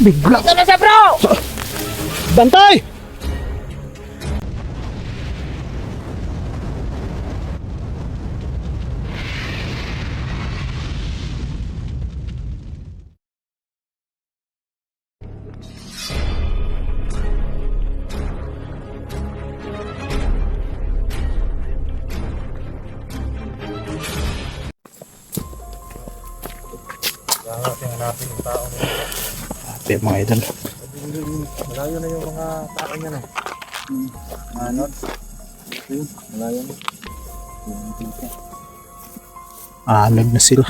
Bigla. Ito na siya, bro! Bantay! Hanapin yung tao niya. Ate mga idol. Malayo na yung mga tao niya na. Ano? Malayo na. Anod na sila.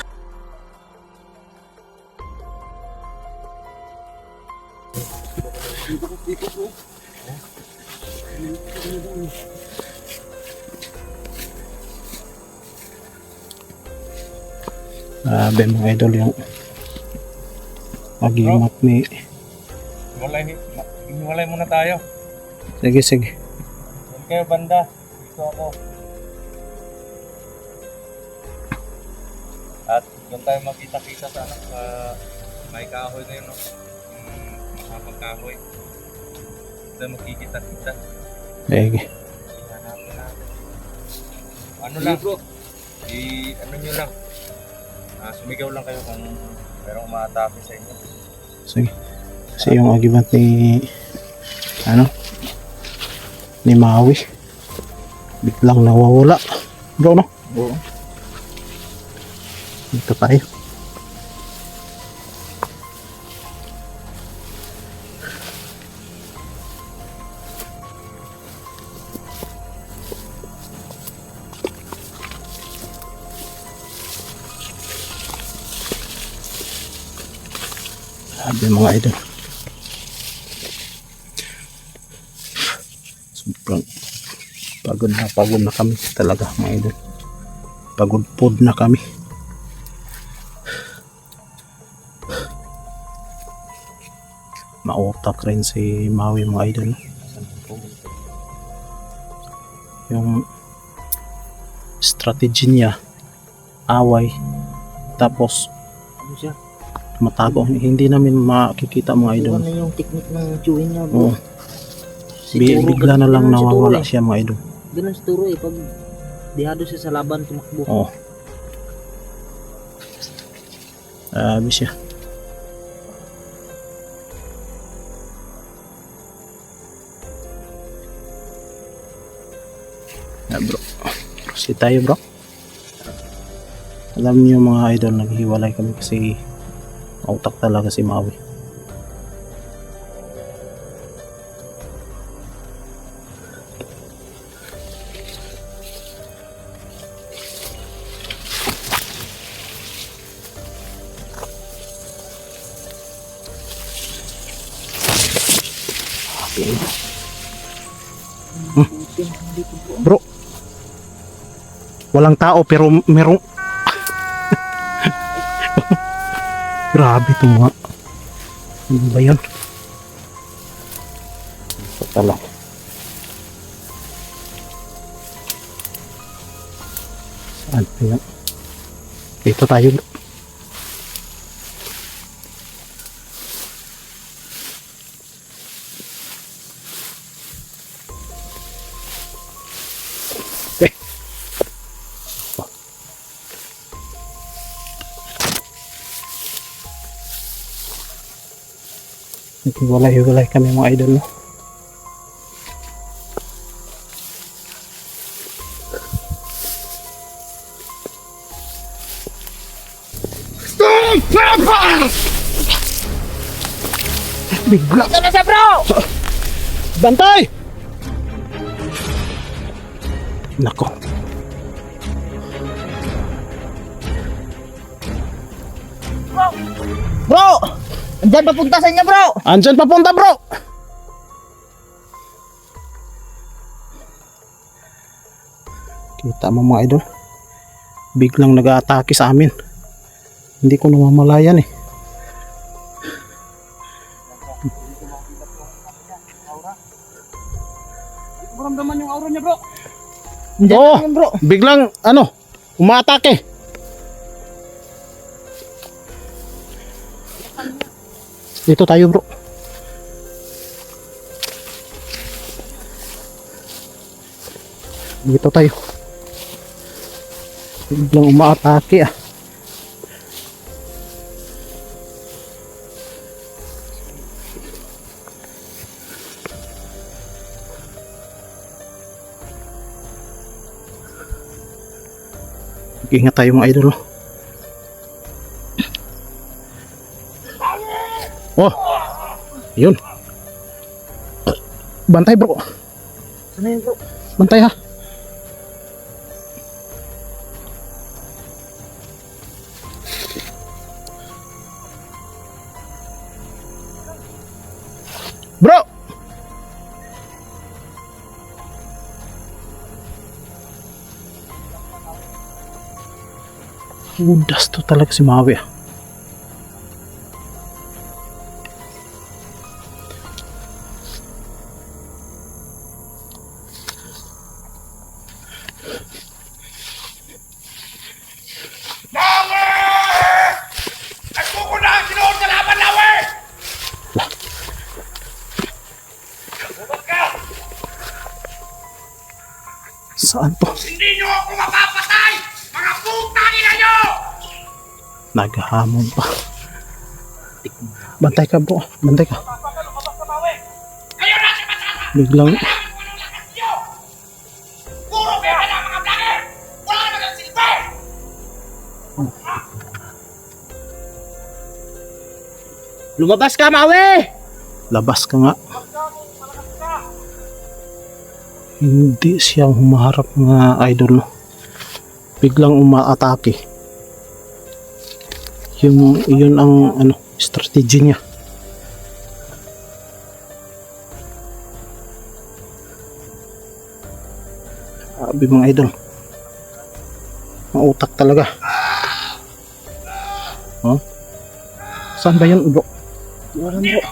Grabe mga idol yung pag-imat ni. Hiwalay muna tayo. Sige sige. Doon kayo banda. Dito ako. At doon tayo makita-kita sa may kahoy na yun, no? Mahabang kahoy. Doon tayo makikita-kita. Sige. Hanapin natin. Ano lang bro? Ano nyo lang. Sumigaw lang kayo kung merong umaatake sa inyo. Sige. Kasi yung agimat ni ni Maui biglang nawawala. Bro, no? Oo. Dito tayo. Sabi mga idol. Sobrang pagod na kami talaga mga idol. Pagod pod na kami. Mautak rin si Maui mga idol. Yung strategy niya away tapos Ano siya? matago, hindi namin makikita mga idol. Iwan na yung technique ng chewing niya, bro. Oo. Bigla na lang nawawala siya mga idol. Ganun si Turo eh. Pag dihado siya sa laban, tumakbo. Oo. Grabe siya. Bro. Proceed tayo bro. Alam niyo mga idol, naghiwalay kami kasi utak talaga si Maui. Bro, walang tao pero merong grabe ito mga ano ba yun? Patala. Saan pa yun? Dito tayo bro. Hiwalay kami mga idol, no? Bigla. Ito na siya, bro! Bantay! Nako. Bro! Andyan papunta sa inyo, bro! Andyan papunta bro! Kita mo mga idol, biglang nag-aatake sa amin. Hindi ko namamalayan eh. Maramdaman yung aura niya, bro! Oo, Andyan, bro! biglang umaatake. Dito tayo bro. Dito tayo. Biglang umaatake ah. Ingat tayo mga idol. Oh. Yun. Bantay bro. Ano yun bro? Bantay ha. Bro. Udas to talaga si Maui ah. Saan to? Hindi nyo ako mapapatay! Mga putang ina nyo! Naghahamon pa. Bantay ka bro. Bantay ka. Kayo na si Matata! Biglang Alam ko anong lakas nyo! Puro kayo na mga vlogger! Wala naman ang silbi! Lumabas ka, Maui! labas ka nga. Hindi siya humaharap mga idol no. Biglang umaatake. Yun ang ano, strategy niya. Sabi mga idol. Mautak talaga. Huh? Saan ba yun bro? Wala bro.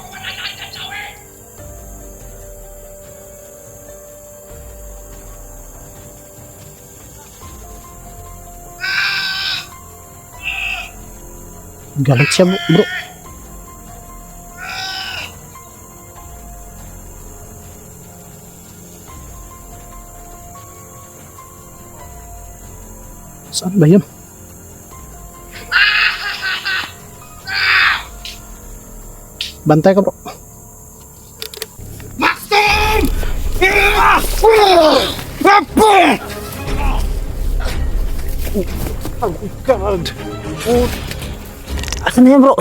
Galit siya bro. Saan ba yun? Bantay ka bro. Maxim! Oh God. Asan na yan bro?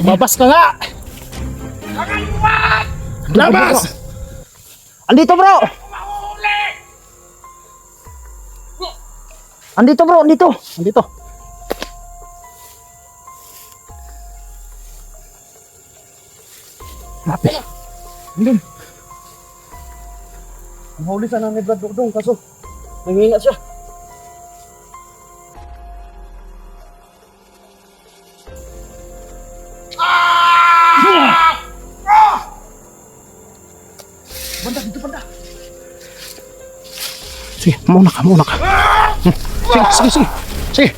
Babas ka nga. Labas. Andito bro! Andito bro, andito! Andito. Mapi. Andun. Mahuli sana ni Brad Dugdong kaso nangingat siya. Banda, dito banda. Sige, muna ka, muna ka. Sige, sige, sige. Sige.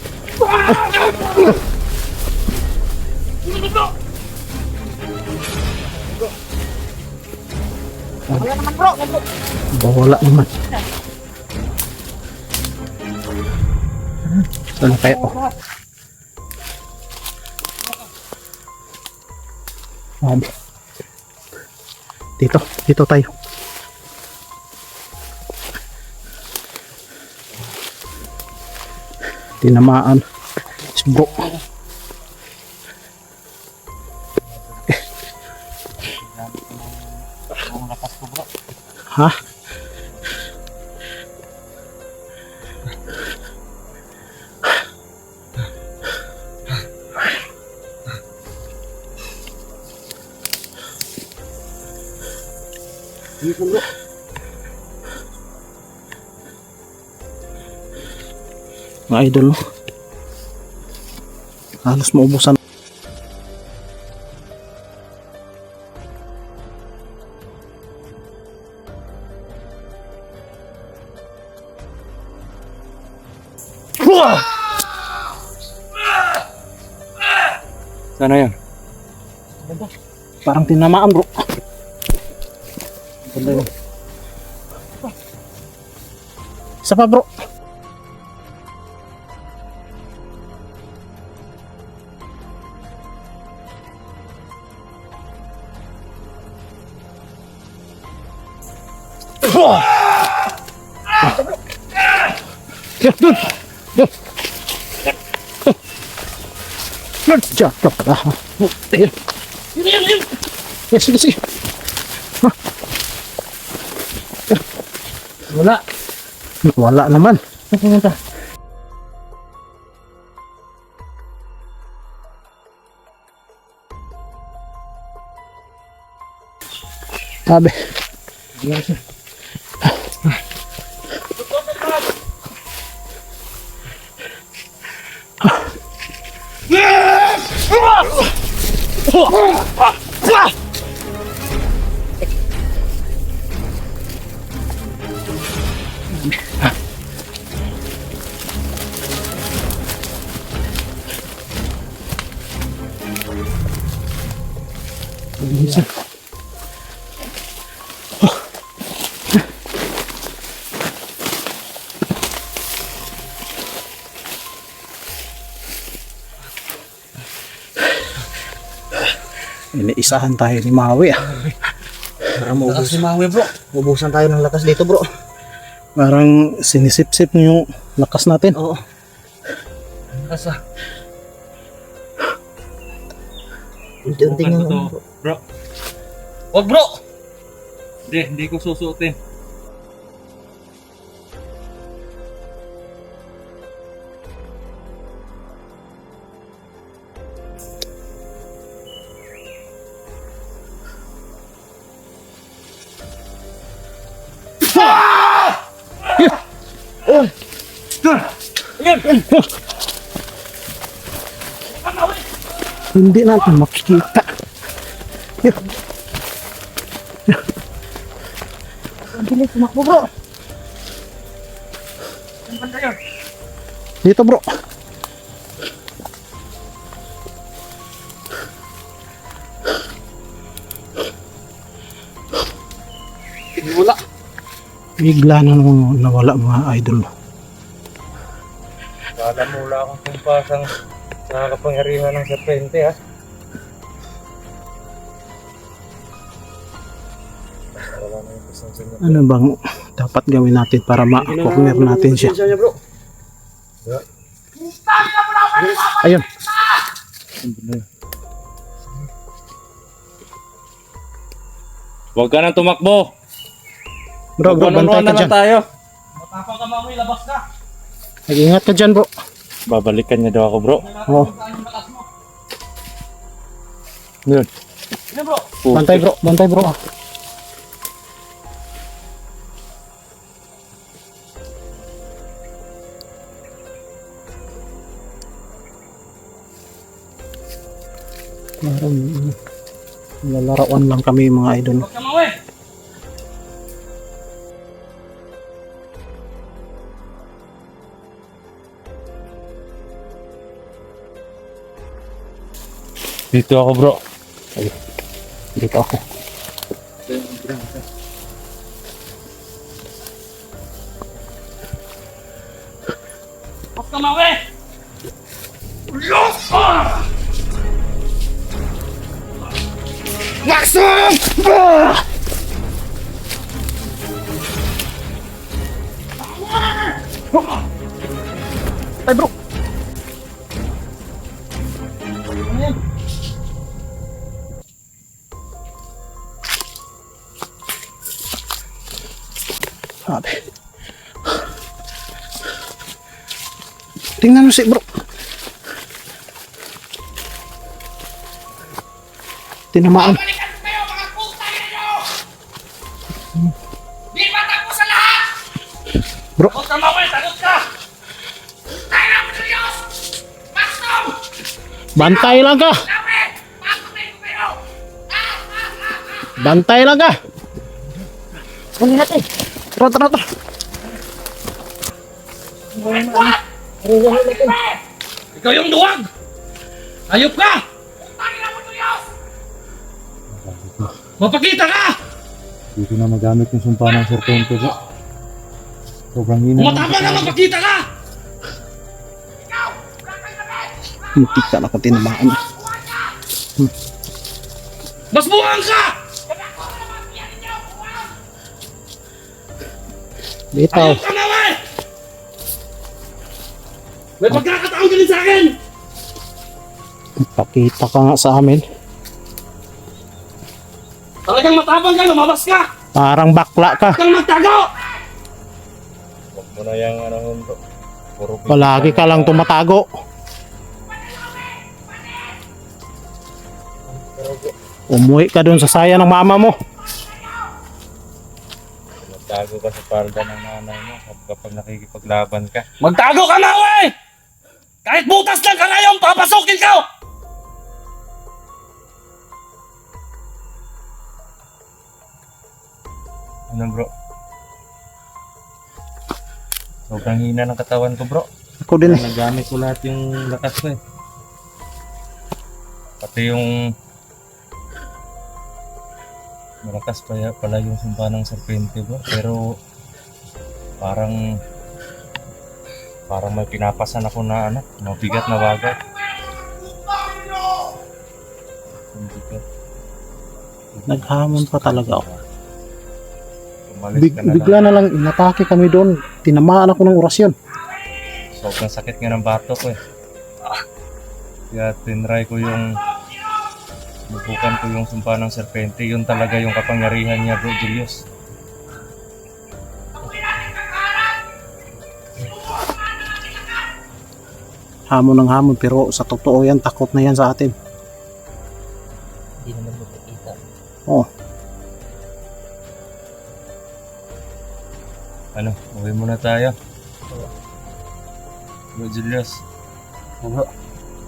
Wala naman bro. Bawala naman. Saan na kayo? Sabi. Dito tayo. Tinamaan si bro. Ha? Dito bro. Mga idol, no? Halos maubusan. Sana yan? Parang tinamaan bro. Ganda yun. Isa pa bro. Jatuh ka. Yes, sige, sige. Wala. Wala naman. Sabi. Iniisahan tayo ni Maui ah. Lakas ni Maui bro. Ubusan tayo ng lakas dito bro. Parang sinisip-sip niyo yung lakas natin. Oo. Lakas ah. Unti-unti nga bro. Bro. Wag bro! Hindi ko susuotin. Hindi natin makikita. Ang bilis tumakbo bro. Dito bro. Wala. Bigla na namang nawala mga idol. Kala mo wala akong tumpasang nakakapangyarihan ng serpente ha. Wala na yung pasensya niya. Ano bang dapat gawin natin para ma-corner natin siya? bro. Ayun. Huwag ka nang tumakbo. Bro, bantay ka dyan. tayo. Matapang ka Maui, labas ka. Mag-ingat ka dyan bro. Babalikan niya daw ako bro. Oo. Yun. Ano bro? Bantay bro, bantay bro. Parang lalarawan lang kami mga idol. Huwag ka Maui. Dito ako bro. Dito ako. Huwag ka Maui. Ay bro. Sabi. Tingnan mo si bro. Tinamaan. Balikan ko kayo, mga putang ina nyo! Di ba tapos sa lahat? Bro. Huwag ka Maui, sagot ka. Tayo na mo ng Diyos! Maxim! Bantay lang ka. Lawe! Patuloy ko kayo! Bantay lang ka. Huli natin. Tara, tara, tara. Ikaw yung duwag. Ayop ka. Mapakita ka! Dito na magamit yung sumpa ng serpente bro. Sobrang hina. Matapang ka, mapakita ka! Muntik ka na kung tinamaan. Mas buwang ka! Bitaw. Ayaw ka na, we! May pagkakataon ka din sa akin! Pakita ka nga sa amin. Talagang matapang ka, lumabas ka! Parang bakla ka. Huwag kang magtago! Huwag mo na yung ano yun bro. Puro Palagi ka lang tumatago. Umuwi ka dun sa saya ng mama mo. Magtago ka sa palda ng nanay mo kapag nakikipaglaban ka. Magtago ka na, we! Kahit butas lang ka ngayon, papasukin ka! Ano bro? Sobrang hina ng katawan ko bro. Ako din eh. Nagamit ko lahat yung lakas ko eh. Pati yung malakas pala yung sumpa ng serpente bro. Pero parang may pinapasan ako na ano, mabigat na bagay. Mabigat. Naghamon pa talaga ako. Umalis ka na Bigla lang. na lang inatake kami doon. Tinamaan ako ng orasyon. Sobrang sakit nga ng bato ko eh. Kaya tinry ko yung bubukan ko yung sumpa ng serpente. Yun talaga yung kapangyarihan niya bro, Julius. Hamon ng hamon pero sa totoo yan, takot na yan sa atin. Hindi naman mapakita. Oh, Ano, uwi muna tayo. Bro Julius,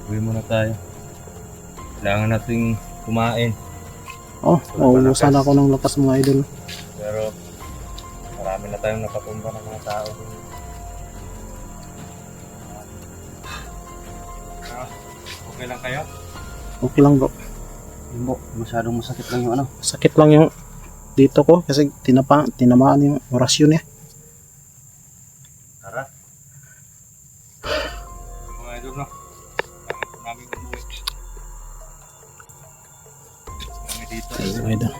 uwi muna tayo. Kailangan nating kumain. mauusan ako ng lakas mga idol. Pero marami na tayong napatumba ng mga tao. Okay lang kayo? Okay lang bro. Masyadong masakit lang yung ano. Sakit lang yung dito ko kasi tinamaan yung orasyon niya. Tara. Mga idol no. Kailangan po namin umuwi. Kami dito. Mga idol.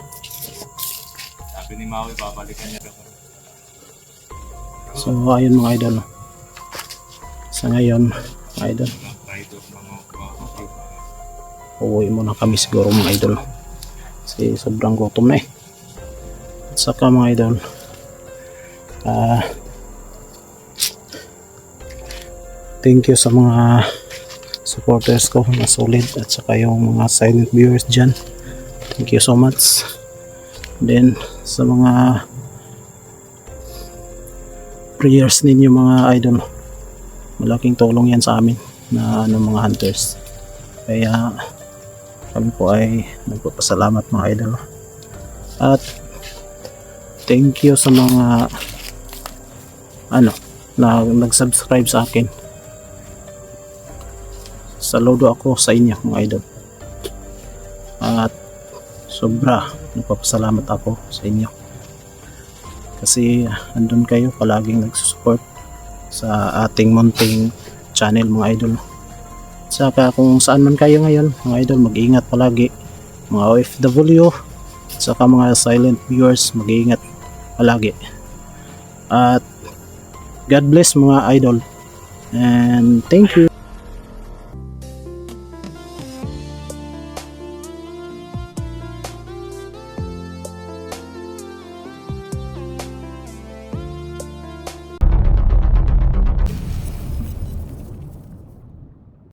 Sabi ni Maui, babalikan niya daw. So ayun mga idol. Sa ngayon mga idol, Mga pride of mga kapatid. uuwi muna kami siguro mga idol. Kasi sobrang gutom na eh. At saka mga idol, thank you sa mga supporters ko na solid at saka yung mga silent viewers dyan. Thank you so much. Then sa mga prayers ninyo mga idol, malaking tulong yan sa amin na mga hunters. Kaya kami po ay nagpapasalamat mga idol. At thank you sa mga na nag-subscribe sa akin. Saludo ako sa inyo mga idol. At sobra nagpapasalamat ako sa inyo. Kasi andun kayo palaging nagsusupport sa ating munting channel mga idol. Saka kung saan man kayo ngayon mga idol, mag-iingat palagi mga OFW, saka mga silent viewers, mag-iingat palagi. At God bless mga idol, and thank you.